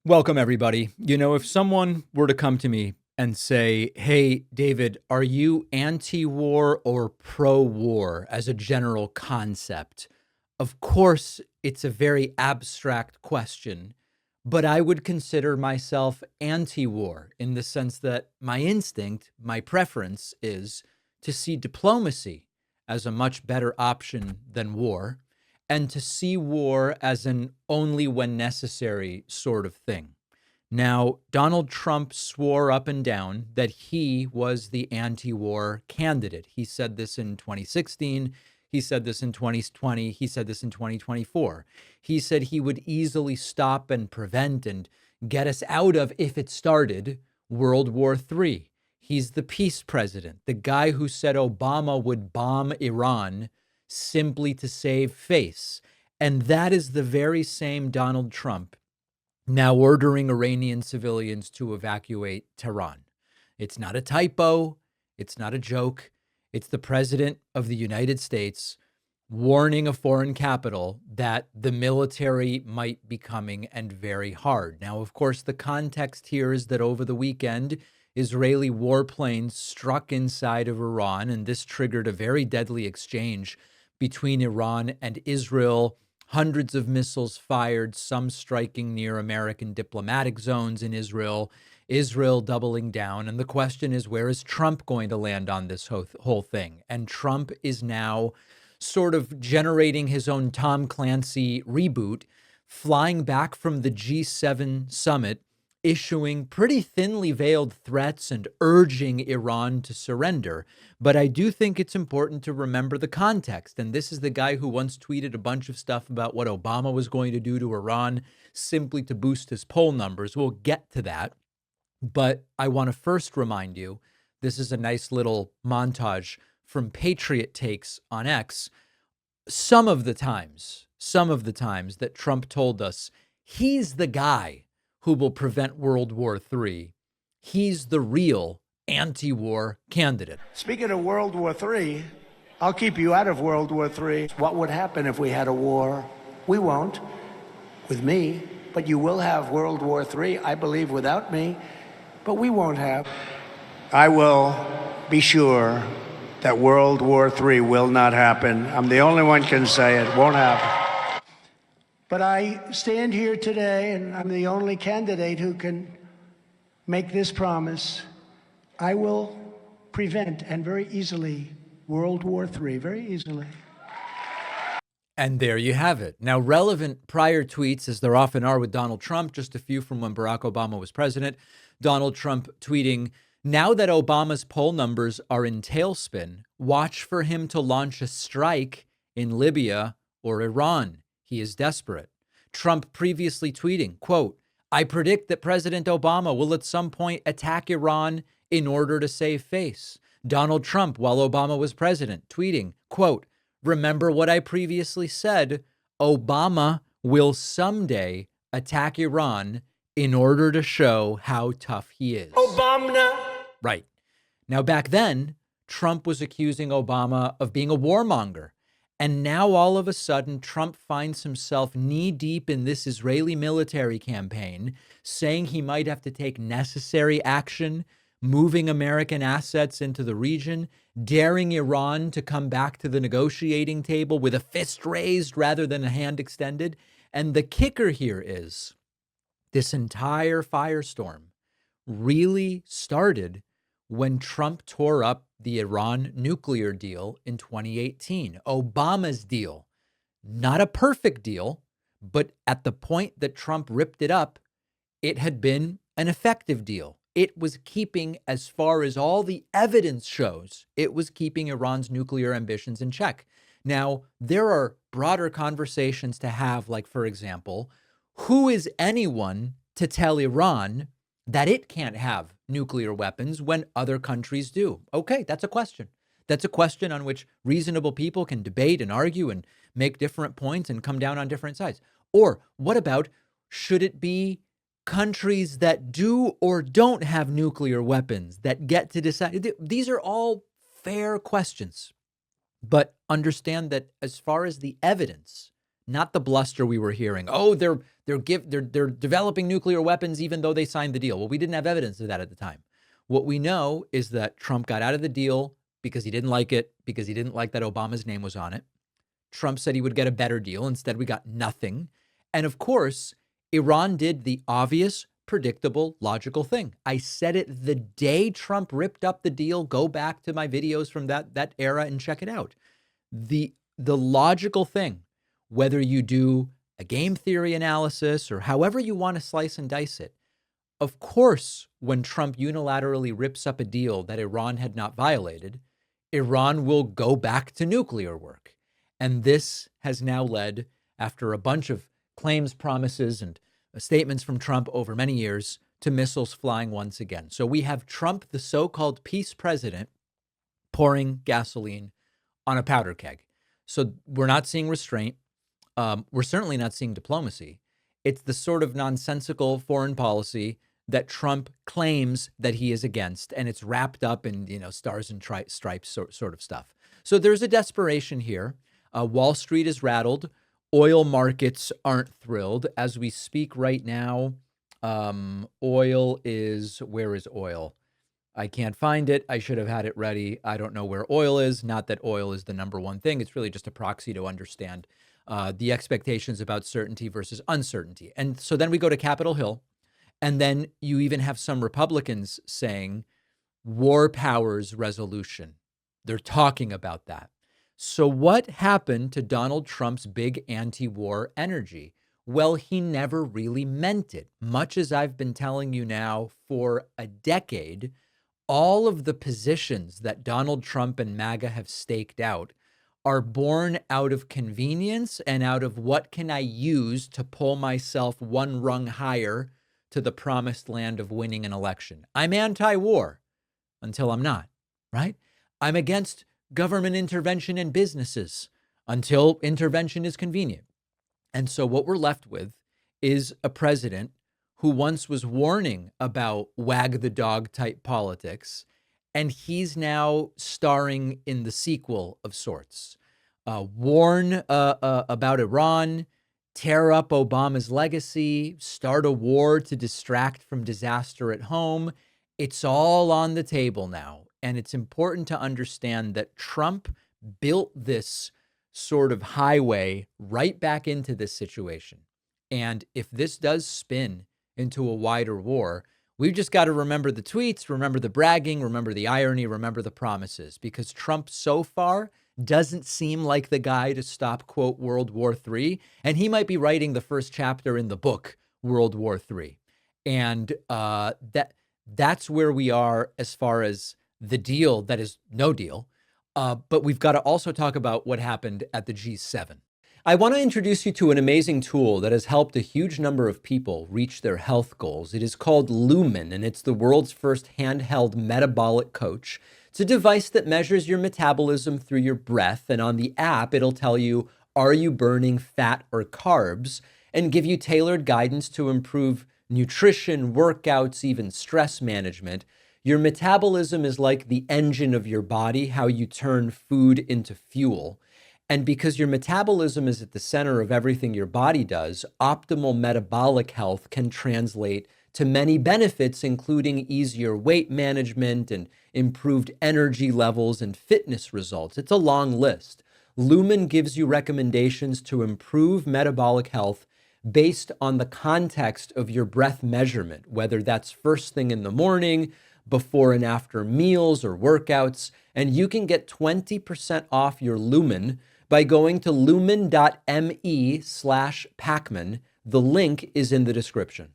Welcome, everybody. If someone were to come to me and say, "Hey, David, are you anti war or pro war as a general concept?" Of course, it's a very abstract question, but I would consider myself anti war in the sense that my instinct, my preference is to see diplomacy as a much better option than war, and to see war as an only when necessary sort of thing. Now, Donald Trump swore up and down that he was the anti war candidate. He said this in 2016. He said this in 2020. He said this in 2024. He said he would easily stop and prevent and get us out of, if it started, World War III. He's the peace president, the guy who said Obama would bomb Iran simply to save face. And that is the very same Donald Trump now ordering Iranian civilians to evacuate Tehran. It's not a typo. It's not a joke. It's the president of the United States warning a foreign capital that the military might be coming and very hard. Now, of course, the context here is that over the weekend, Israeli warplanes struck inside of Iran, and this triggered a very deadly exchange between Iran and Israel. Hundreds of missiles fired, some striking near American diplomatic zones in Israel, Israel doubling down. And the question is, where is Trump going to land on this whole thing? And Trump is now sort of generating his own Tom Clancy reboot, flying back from the G7 summit, issuing pretty thinly veiled threats and urging Iran to surrender. But I do think it's important to remember the context. And this is the guy who once tweeted a bunch of stuff about what Obama was going to do to Iran simply to boost his poll numbers. We'll get to that. But I want to first remind you, this is a nice little montage from Patriot Takes on X. Some of the times that Trump told us he's the guy who will prevent World War III. He's the real anti-war candidate. Speaking of World War III, I'll keep you out of World War III. What would happen if we had a war? We won't, with me, but you will have World War III, I believe, without me, but we won't have. I will be sure that World War III will not happen. I'm the only one can say it won't happen. But I stand here today, and I'm the only candidate who can make this promise. I will prevent, and very easily, World War III, very easily. And there you have it. Now, relevant prior tweets, as there often are with Donald Trump, just a few from when Barack Obama was president. Donald Trump tweeting, "Now that Obama's poll numbers are in tailspin, watch for him to launch a strike in Libya or Iran. He is desperate." Trump previously tweeting, quote, "I predict that President Obama will at some point attack Iran in order to save face." Donald Trump, while Obama was president, tweeting, quote, "Remember what I previously said, Obama will someday attack Iran in order to show how tough he is." Obama! Right. Now, back then, Trump was accusing Obama of being a warmonger. And now all of a sudden, Trump finds himself knee deep in this Israeli military campaign, saying he might have to take necessary action, moving American assets into the region, daring Iran to come back to the negotiating table with a fist raised rather than a hand extended. And the kicker here is this entire firestorm really started when Trump tore up the Iran nuclear deal in 2018, Obama's deal. Not a perfect deal, but at the point that Trump ripped it up, it had been an effective deal. It was keeping, as far as all the evidence shows, it was keeping Iran's nuclear ambitions in check. Now, there are broader conversations to have, like, for example, who is anyone to tell Iran that it can't have nuclear weapons when other countries do? Okay, that's a question. That's a question on which reasonable people can debate and argue and make different points and come down on different sides. Or what about, should it be countries that do or don't have nuclear weapons that get to decide? These are all fair questions. But understand that as far as the evidence, not the bluster we were hearing. Oh, they're developing nuclear weapons even though they signed the deal. Well, we didn't have evidence of that at the time. What we know is that Trump got out of the deal because he didn't like it, because he didn't like that Obama's name was on it. Trump said he would get a better deal. Instead, we got nothing. And of course, Iran did the obvious, predictable, logical thing. I said it the day Trump ripped up the deal. Go back to my videos from that era and check it out. The logical thing, whether you do a game theory analysis or however you want to slice and dice it, of course, when Trump unilaterally rips up a deal that Iran had not violated, Iran will go back to nuclear work. And this has now led, after a bunch of claims, promises, and statements from Trump over many years, to missiles flying once again. So we have Trump, the so-called peace president, pouring gasoline on a powder keg. So we're not seeing restraint. We're certainly not seeing diplomacy. It's the sort of nonsensical foreign policy that Trump claims that he is against, and it's wrapped up in, stars and stripes sort of stuff. So there's a desperation here. Wall Street is rattled. Oil markets aren't thrilled. As we speak right now, oil is, where is oil? I can't find it. I should have had it ready. I don't know where oil is. Not that oil is the number one thing. It's really just a proxy to understand the expectations about certainty versus uncertainty. And so then we go to Capitol Hill, and then you even have some Republicans saying war powers resolution. They're talking about that. So what happened to Donald Trump's big anti-war energy? Well, he never really meant it. Much as I've been telling you now for a decade, all of the positions that Donald Trump and MAGA have staked out are born out of convenience and out of what can I use to pull myself one rung higher to the promised land of winning an election. I'm anti-war until I'm not, right? I'm against government intervention in businesses until intervention is convenient. And so what we're left with is a president who once was warning about wag the dog type politics, and he's now starring in the sequel of sorts. Warn about Iran, tear up Obama's legacy, start a war to distract from disaster at home. It's all on the table now. And it's important to understand that Trump built this sort of highway right back into this situation. And if this does spin into a wider war, we've just got to remember the tweets, remember the bragging, remember the irony, remember the promises, because Trump so far doesn't seem like the guy to stop, quote, World War III. And he might be writing the first chapter in the book, World War III. And that's where we are as far as the deal that is no deal. But we've got to also talk about what happened at the G7. I want to introduce you to an amazing tool that has helped a huge number of people reach their health goals. It is called Lumen, and it's the world's first handheld metabolic coach. It's a device that measures your metabolism through your breath, and on the app, it'll tell you, are you burning fat or carbs, and give you tailored guidance to improve nutrition, workouts, even stress management. Your metabolism is like the engine of your body, how you turn food into fuel. And because your metabolism is at the center of everything your body does, optimal metabolic health can translate to many benefits, including easier weight management and improved energy levels and fitness results. It's a long list. Lumen gives you recommendations to improve metabolic health based on the context of your breath measurement, whether that's first thing in the morning, before and after meals or workouts. And you can get 20% off your Lumen by going to lumen.me/Pacman. The link is in the description.